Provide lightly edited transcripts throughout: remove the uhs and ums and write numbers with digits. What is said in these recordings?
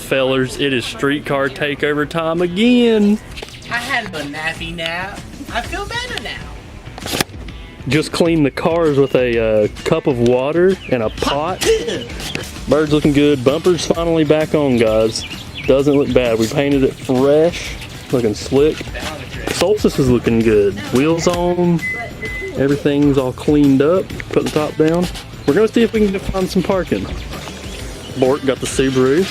fellers? It is streetcar takeover time again. I had a nappy nap. I feel better now. Just cleaned the cars with a cup of water and a pot. Bird's looking good. Bumper's finally back on, guys. Doesn't look bad. We painted it fresh, looking slick. Solstice is looking good. Wheels on. Everything's all cleaned up. Put the top down. We're gonna see if we can find some parking. Bort got the Subaru.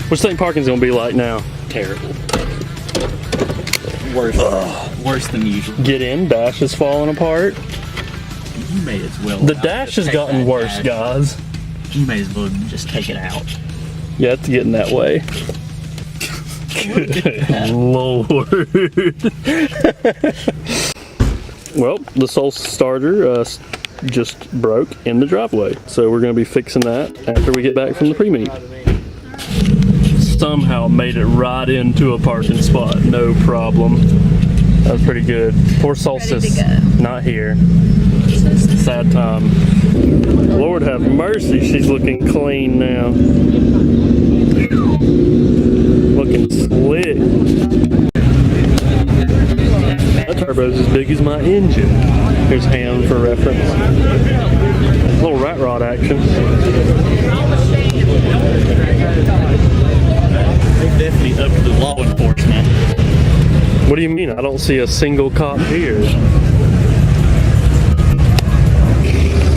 What do you think parking's gonna be like now? Terrible. Worse than usual. Get in, dash is falling apart. You may as well. The dash has gotten worse, guys. You may as well just take it out. Yeah, it's getting that way. Good Lord. Well, the Solstice starter just broke in the driveway. So we're going to be fixing that after we get back from the pre-meet. Somehow made it right into a parking spot. No problem. That was pretty good. Poor Solstice. Not here. Sad time. Lord have mercy, she's looking clean now. Looking slick. That turbo's as big as my engine. Here's ham for reference. A little rat rod action. They're definitely up to the law enforcement. What do you mean? I don't see a single cop here.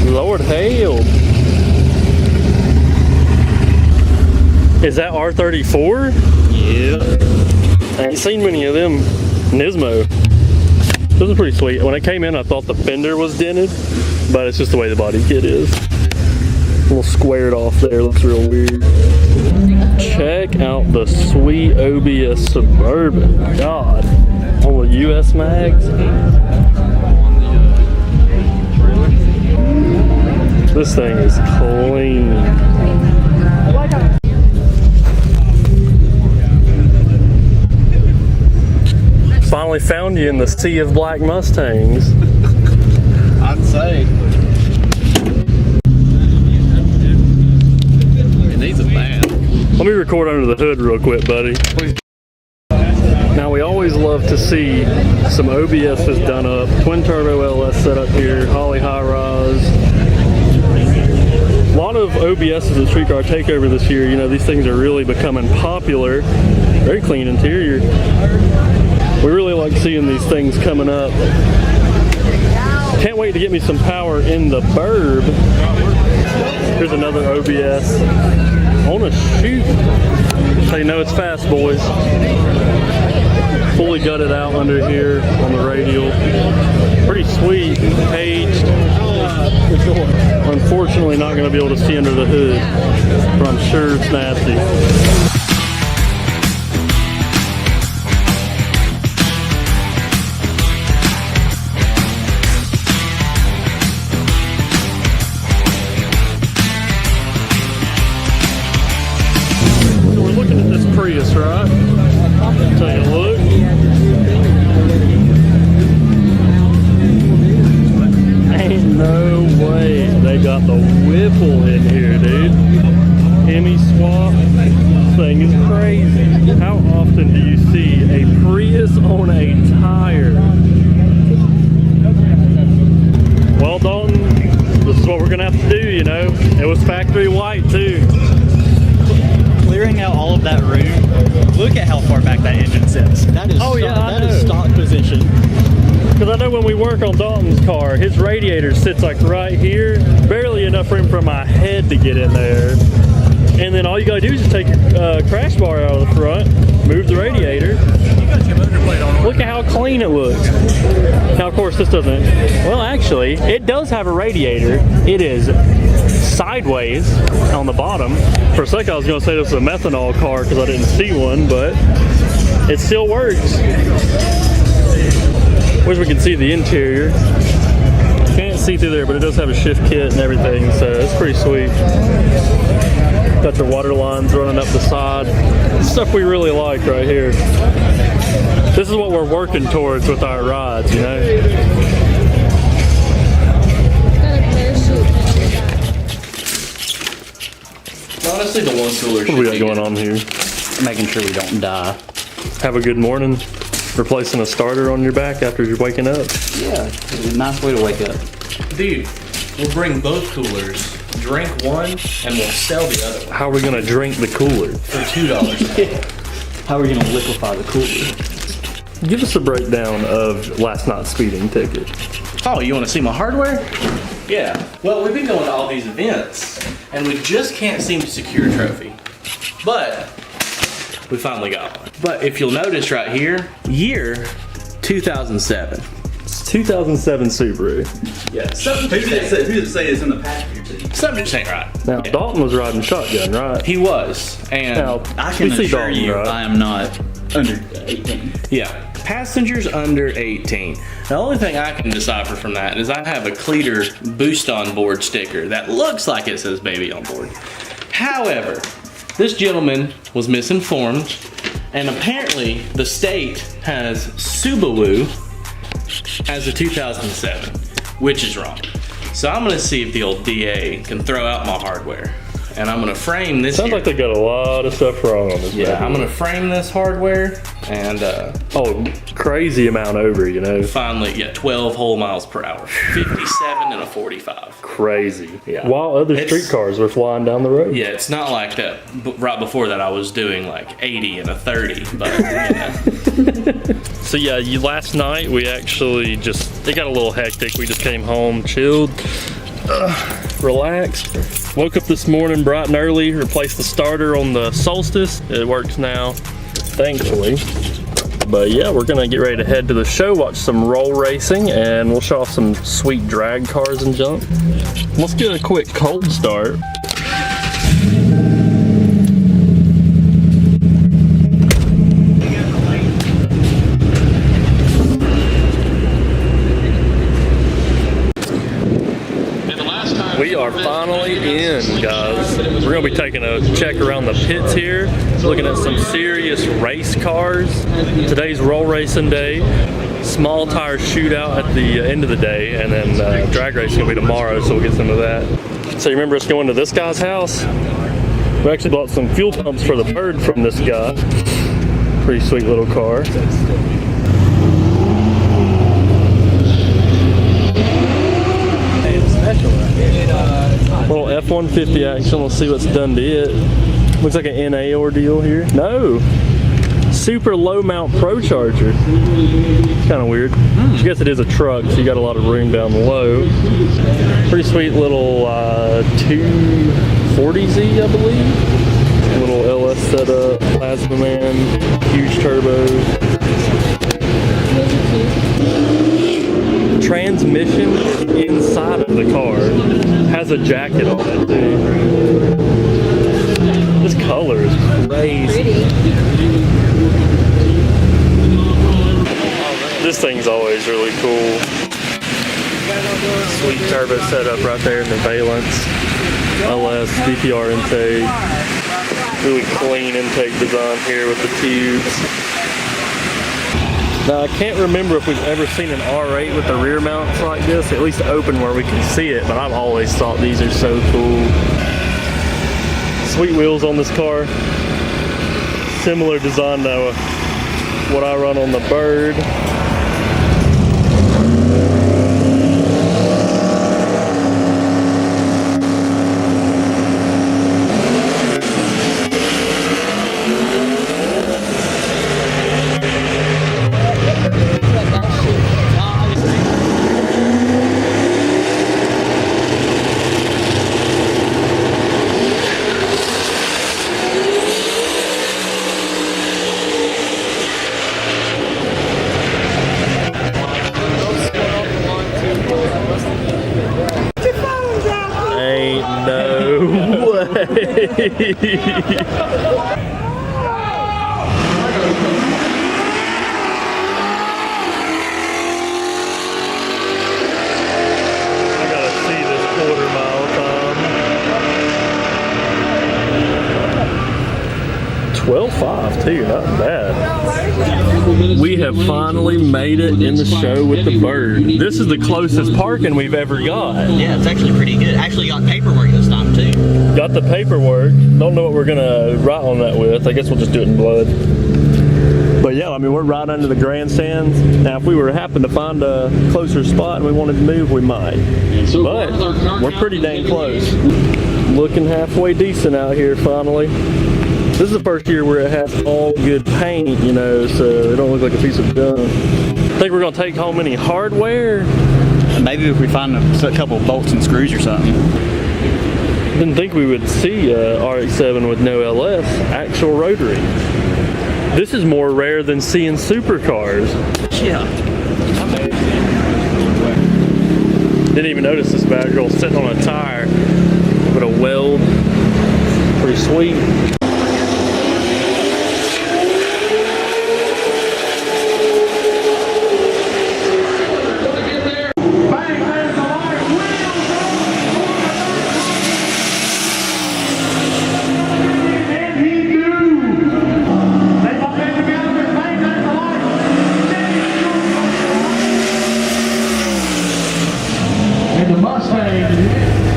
Lord hail. Is that R34? Yeah. I ain't seen many of them. Nismo. This is pretty sweet. When I came in, I thought the fender was dented, but it's just the way the body kit is. A little squared off there, looks real weird. Check out the sweet OBS Suburban. God. All the US mags. This thing is clean. Finally found you in the sea of black Mustangs. I'd say. It needs a bath. Let me record under the hood real quick, buddy. Please. Now we always love to see some OBS's done up. Twin turbo LS set up here, Holly high rise. A lot of OBS's at Streetcar Takeover this year. You know, these things are really becoming popular. Very clean interior. We really like seeing these things coming up. Can't wait to get me some power in the burb. Here's another OBS on a shoot. So you know it's fast, boys. Fully gutted out under here on the radial. Pretty sweet, aged. Unfortunately not going to be able to see under the hood, but I'm sure it's nasty. Prius, right? Take a look. Ain't no way they got the Whipple in here, dude. Hemi swap. This thing is crazy. How often do you see a Prius on a tire? Well, Dalton, this is what we're gonna have to do, you know. It was factory white too. Clearing out all of that room, look at how far back that engine sits. That is that is stock position. Because I know when we work on Dalton's car, his radiator sits like right here, barely enough room for my head to get in there. And then all you gotta do is just take your crash bar out of the front, move the radiator. Look at how clean it looks. Now, of course, this doesn't. Well, actually, it does have a radiator. It is sideways on the bottom. For a second, I was going to say this was a methanol car because I didn't see one, but it still works. Wish we could see the interior. Can't see through there, but it does have a shift kit and everything, so it's pretty sweet. Got your water lines running up the side. Stuff we really like right here. This is what we're working towards with our rides, you know? Honestly, the one cooler. What do we got going on here? Making sure we don't die. Have a good morning. Replacing a starter on your back after you're waking up. Yeah, it's a nice way to wake up. Dude, we'll bring both coolers, drink one, and we'll sell the other one How are we gonna drink the cooler? for $2. How are we gonna liquefy the cooler? Give us a breakdown of last night's speeding ticket. Oh, you want to see my hardware? Yeah. Well, we've been going to all these events, and we just can't seem to secure a trophy. But we finally got one. But if you'll notice right here, year 2007. It's 2007 Subaru. Yeah. Something Who did it say it's in the passenger seat? Something just ain't right. Now, Yeah. Dalton was riding shotgun, right? He was, and Now, I can we see assure Dalton, you, right? I am not under 18. yeah, passengers under 18. The only thing I can decipher from that is I have a Cleater Boost on Board sticker that looks like it says baby on board. However, this gentleman was misinformed, and apparently the state has Subaru as a 2007, which is wrong. So I'm gonna see if the old DA can throw out my hardware, and I'm gonna frame this. Sounds here. like they got a lot of stuff wrong on this. Yeah, bad I'm boy. gonna frame this hardware, and Oh, crazy amount over, you know? finally, yeah, 12 whole miles per hour, 57 and a 45. Crazy. Yeah. While other It's- street cars were flying down the road. Yeah, it's not like that. Right before that, I was doing like 80 and a 30, but you know. So yeah, last night we actually it got a little hectic. We just came home, chilled, relaxed. Woke up this morning bright and early, replaced the starter on the Solstice. It works now, thankfully. But yeah, we're gonna get ready to head to the show, watch some roll racing, and we'll show off some sweet drag cars and junk. Let's get a quick cold start. We are finally in, guys. We're gonna be taking a check around the pits here, looking at some serious race cars. Today's roll racing day, small tire shootout at the end of the day, and then drag racing will be tomorrow, so we'll get some of that. So you remember us going to this guy's house? We actually bought some fuel pumps for the bird from this guy. Pretty sweet little car. Little F-150 action. Let's see what's done to it. Looks like an NA ordeal here. No, super low mount Pro Charger. Kind of weird. I guess it is a truck, so you got a lot of room down low. Pretty sweet little 240Z, I believe. Little LS setup, Plasma Man, huge turbo. Transmission is inside of the car. Has a jacket on it, dude. This color is crazy. This thing's always really cool. Sweet turbo setup right there in the valence. LS, DPR intake. Really clean intake design here with the tubes. Now I can't remember if we've ever seen an R8 with the rear mounts like this, at least open where we can see it, but I've always thought these are so cool. Sweet wheels on this car. Similar design to what I run on the Bird. Ain't no way. I gotta see this quarter mile time. 12.5. enough too, not bad. We have finally made it in the show with the bird. This is the closest parking we've ever got. Yeah, it's actually pretty good. Actually got paperwork this time too. Got the paperwork. Don't know what we're gonna write on that with. I guess we'll just do it in blood. But yeah, I mean, we're right under the grandstands. Now, if we were to happen to find a closer spot and we wanted to move, we might. But we're pretty dang close. Looking halfway decent out here, finally. This is the first year where it has all good paint, you know, so it don't look like a piece of junk. Think we're gonna take home any hardware? Maybe if we find a couple of bolts and screws or something. Didn't think we would see a RX-7 with no LS, actual rotary. This is more rare than seeing supercars. Yeah. Didn't even notice this bad girl sitting on a tire with a weld. Pretty sweet.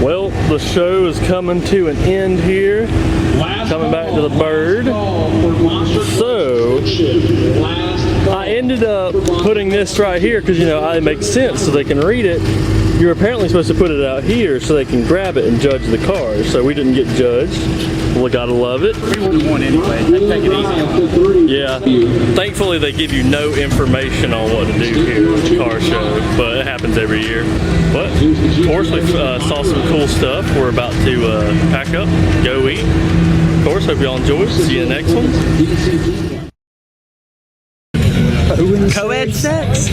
Well, the show is coming to an end here. Coming back to the bird. So, I ended up putting this right here because, you know, it makes sense so they can read it. You're apparently supposed to put it out here so they can grab it and judge the cars. So we didn't get judged. Well, gotta love it. We wouldn't want anyway. They'd take it easy on. Yeah. Thankfully, they give you no information on what to do here at the car show, but it happens every year. But, of course, we saw some cool stuff. We're about to pack up, go eat. Of course, hope y'all enjoyed. See you in the next one. Co-ed sex?